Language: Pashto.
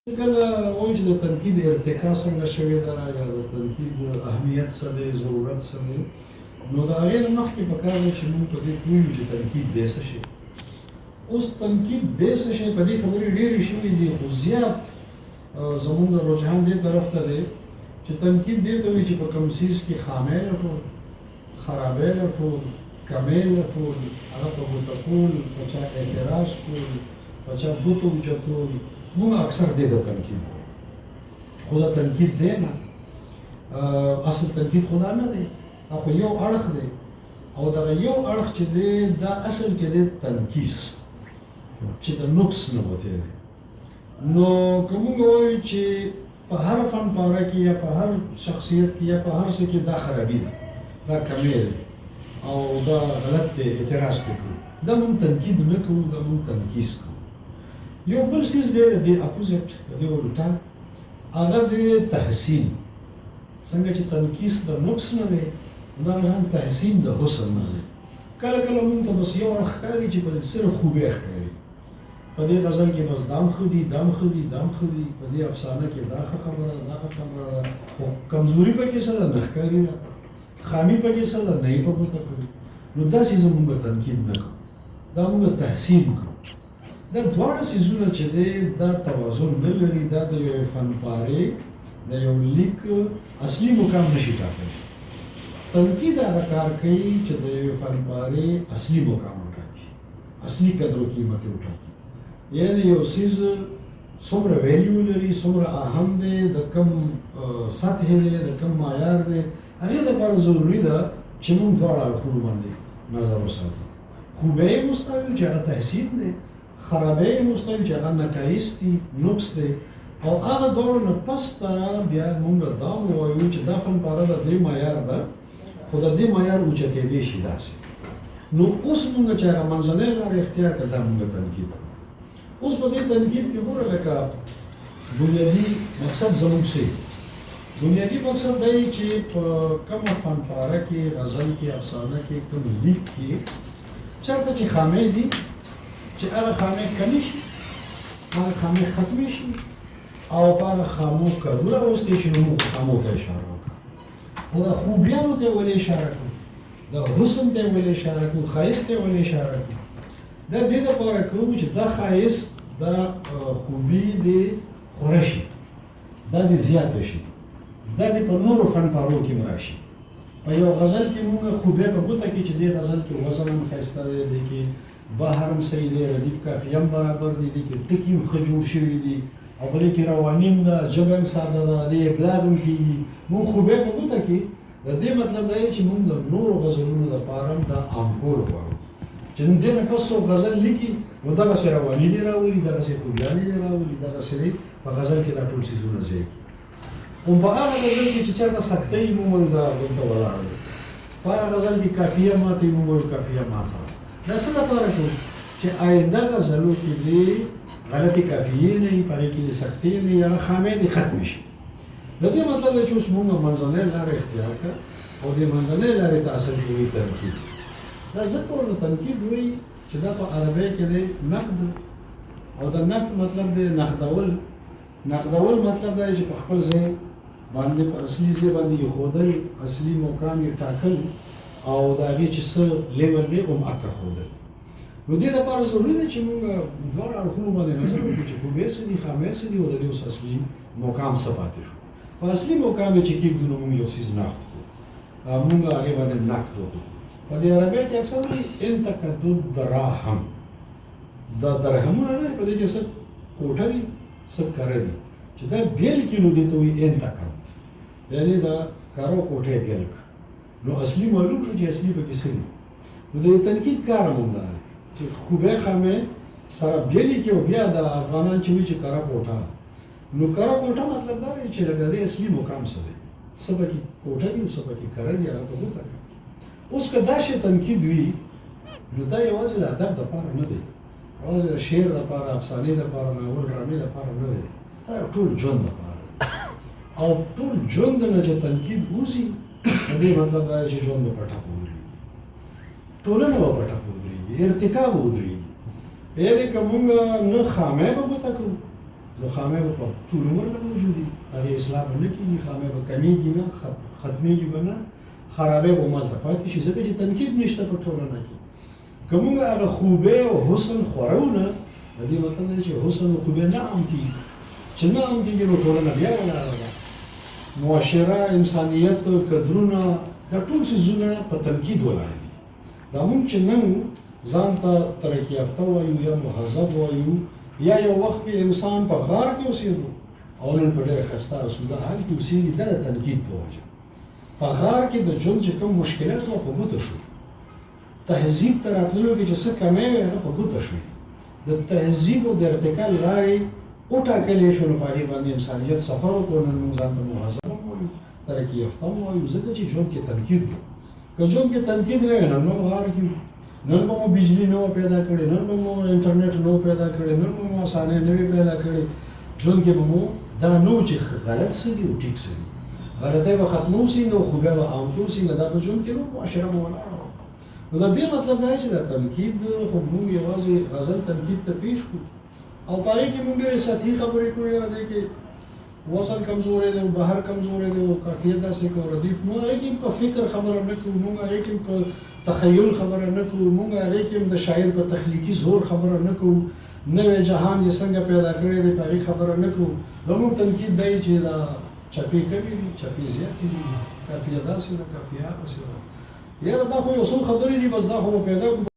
کله وایي چې د تنقید ارتقا څنګه شوې ده یا د تنقید اهمیت څه دی ضرورت څه دی نو د هغې نه مخکې پکار دی چې موږ په دې پوهېږو چې تنقید دی څه شی اوس تنقید دی څه شی په دې خبرې ډېرې شوي دي خو زیات زموږ د رجحان دې طرف ته دی چې تنقید دې ته وایي چې په کوم څیز کې خامۍ لټول خرابۍ لټول کمۍ لټول هغه په ګوته کول په چا اعتراض کول په چا ګوته اوچتول موږ اکثر دې ته تنقید وایو خو دا تنقید دی نه اصل تنقید خو دا نه دی خو یو اړخ دی او دغه یو اړخ چې دی دا اصل کې دی تنقیص چې د نقص نه وتی دی نو که موږ وایو چې په هر فن پاره کې یا په هر شخصیت کې یا په هر څه کې دا خرابي ده دا کمی دی او دا غلط دی اعتراض پې کوو دا موږ تنقید نه کوو دا موږ تنقیص کوو یو بل څیز دی د دې اپوزیټ د دې الټا هغه دی تحسین څنګه چې تنقیص د نقص نه دی همدارنګه تحسین د حسن نه دی کله کله موږ ته بس یو اړخ ښکاري چې په صرف خوبۍ ښکاري په دې غزل کې بس دام ښه دي دام ښه دي دام ښه دي په دې افسانه کې دا ښه خبره ده دا ښه خبره ده خو کمزوري پکې څه ده نه ښکاري راته خامي پکې څه ده نه یې په ګوته کوي نو داسې زموږ تنقید نه کوو دا موږ تحسین کوو دا دواړه څیزونه چې دی دا توازن نه لري دا د یو فنپارې د یو لیک اصلي مقام نشي ټاکلی تنقید هغه کار کوي چې د یو فنپارې اصلي مقام وټاکي اصلي قدر و قیمت یې وټاکي یعنې یو څیز څومره ویلیو لري څومره اهم دی د کم سطحې دی د کم معیار دی هغې دپاره ضروري ده چې موږ دواړه اړخونو باندې نظر وساتو خوبۍ یې مستوي چې هغه تحسین دی خرابۍ یې مستوي چې هغه نقایص دي نقص دی او هغه دواړو نه پس ته بیا موږ دا ووایو چې دا فنپاره د دې معیار ده خو د دې معیار اوچتېدی شي داسې نو اوس موږ چې هغه منځنۍ لارې اختیار کړه دا موږ تنقید اوس په دې تنقید کې ګوره لکه بنیادي مقصد زموږ څه بنیادي مقصد دی چې په کومه فنپاره کې غزل کې افسانه کې کوم لیک کې چېرته چې خامۍ دي چې هغه خامۍ کمې شي هغه خامۍ ختمې شي او په هغه خامو کارو راوستې شي نو موږ خامو ته اشاره وکړو خو د خوبیانو ته یې ولې اشاره کړو د حسن ته یې ولې اشاره کړو ښایست ته یې ولې اشاره کړو دا دې دپاره کوو چې دا ښایست دا خوبي دې خوره شي دا دې زیاته شي دا دې په نورو فنپارو کې هم راشي په یو غزل کې موږ خوبۍ په ګوته کې چې دې غزل کې وزن هم ښایسته دی دې کې بحر هم صحیح دی ردیف قافیه هم برابر دی دې کې ټکي هم ښه جوړ شوي دي او په دې کې رواني هم ده ژبه هم ساده ده دې ابلاغ هم کېږي موږ خوبۍ په ګوته کې د دې مطلب دا دی چې موږ د نورو غزلونو دپاره هم دا عام کول غواړو چې نن دې نه پس څوک غزل لیکي نو دغسې رواني دې راولي دغسې خوبیانې دې راولي دغسې دې په غزل کې دا ټول څیزونه ځای خو په هغه غزل کې چې چېرته سختۍ موږ دا دلته ولاړ دی په هغه غزل کې قافیه ماته موږ وایو قافیه ماته دا څه لپاره کوو چې آینده غزلو کې دې غلطې قافیې نه وي په هغې کې دې سختۍ نه وي هغه خامۍ دې ختمې شي د دې مطلب دی چې اوس موږ منځنۍ لاره اختیار کړه او دې منځنۍ لارې ته اصل کې وایي تنقید دا ځکه ورته تنقید وایي چې دا په عربۍ کې دی نقد او د نقد مطلب دی نقدول نقدول مطلب دا دی چې په خپل ځای باندې په اصلي ځای باندې ایښودل اصلي مقام یې ټاکل او د هغې چې څه لیول دی هم اکه ښودل نو دې دپاره ضروري ده چې موږ دواړه اړخونو باندې نظر وکړو چې خوبۍ څه دي خامۍ څه دي او د دې اوس اصلي مقام څه پاتې شو په اصلي مقام یې چې کېږدو نو موږ یو څیز نقد کړو موږ هغې باندې نقد وکړو په دې عربۍ کې اکثر وایي انتقد الدراهم دا درهمونه نه په دې کې څه کوټه دي څه کره دي چې دا بیل کړي نو دې ته وایي انتقد یعنې دا کاره او کوټه یې بیل کړه نو اصلي معلوم شو چې اصلي پکې څه دي نو د تنقید کار هم دا دی چې خوبۍ خامۍ سره بیلې کړي او بیا د افغانان چې وایي چې کره کوټه نو کره کوټه مطلب دا دی چې لکه د اصلي مقام څه دی څه پکې کوټه دي او څه پکې کره دي هغه په ګوته کړه اوس که دا شی تنقید وي نو دا یوازې د ادب دپاره نه دی یوازې د شعر دپاره افسانې دپاره ناول ډرامې دپاره نه دی دا ټول ژوند دپاره دی او ټول ژوند نه چې تنقید وځي د دې مطلب دا دی چې ژوند به په ټپه ودرېږي ټولنه به په ټپه ودرېږي ارتقا به ودرېږي یعنې که موږ نه خامۍ په ګوته کوو نو خامې به په ټول عمر نه موجود دي هغې اصلاح به نه کېږي خامې به کمیږي نه ختمېږي به نه خرابې به همالته پاتې شي ځکه چې تنقید نشته په ټولنه کې که موږ هغه خوبۍ او حسن خورو نه د دې مطلب دی چې حسن او خوبۍ نه عام کېږي چې نه عام کېږي نو ټولنه بیا ولاړه ده معاشره انسانیت قدرونه دا ټول څیزونه په تنقید ولاړ دي دا موږ چې نن ځان ته ترقي یافته وایو یا مهذب وایو یا یو وخت کې انسان په غار کې اوسېدو او نن په ډېره ښایسته اسوده حال کې اوسېږي دا د تنقید په وجه په غار کې د ژوند چې کوم مشکلات وه په ګوته شو تهذیب ته راتللو کې چې څه کمی وې هغه په ګوته شوې د تهذیب او د ارتقا لارې وټاکلې شو نو په هغې باندې انسانیت سفر وکړو نن موږ ځان ته مهذب هم وایو ترقي یافته هم وایو ځکه چې ژوند کې تنقید و که ژوند کې تنقید نه وي نن به مو غار کې وو نن به مو بجلي نه وه پیدا کړې نن به مو انټرنیټ نه و پیدا کړی نن به مو اسانۍ نه وې پیدا کړې ژوند کې به مو دا نه و چې غلط څه دي او ټیک څه دي غلطۍ به ختمه وسېږي او خوبۍ به عام کې وسېږي دا په ژوند کې نو معاشره به ولاړه وه نو د دې مطلب دا چې دا تنقید خو موږ یوازې غزل تنقید ته پیش کړو او په هغې کې موږ ډېرې سطحي خبرې کړې هغه دی کې وصل کمزوری دی او بهر کمزوری دی او قافیه داسې که ردیف موږ هغې کې په فکر خبره نه کوو موږ هغې کې په تخیل خبره نه کوو موږ هغې کې د شاعر په تخلیقي زور خبره نه کوو نوی جهان یې څنګه پیدا کړی دی په هغې خبره نه کوو زموږ تنقید دی چې دا چپې کمې دي چپې زیاتې دي قافیه داسې ده قافیه هغسې ده یاره دا خو یو څو خبرې دي بس دا خو به پیدا کړو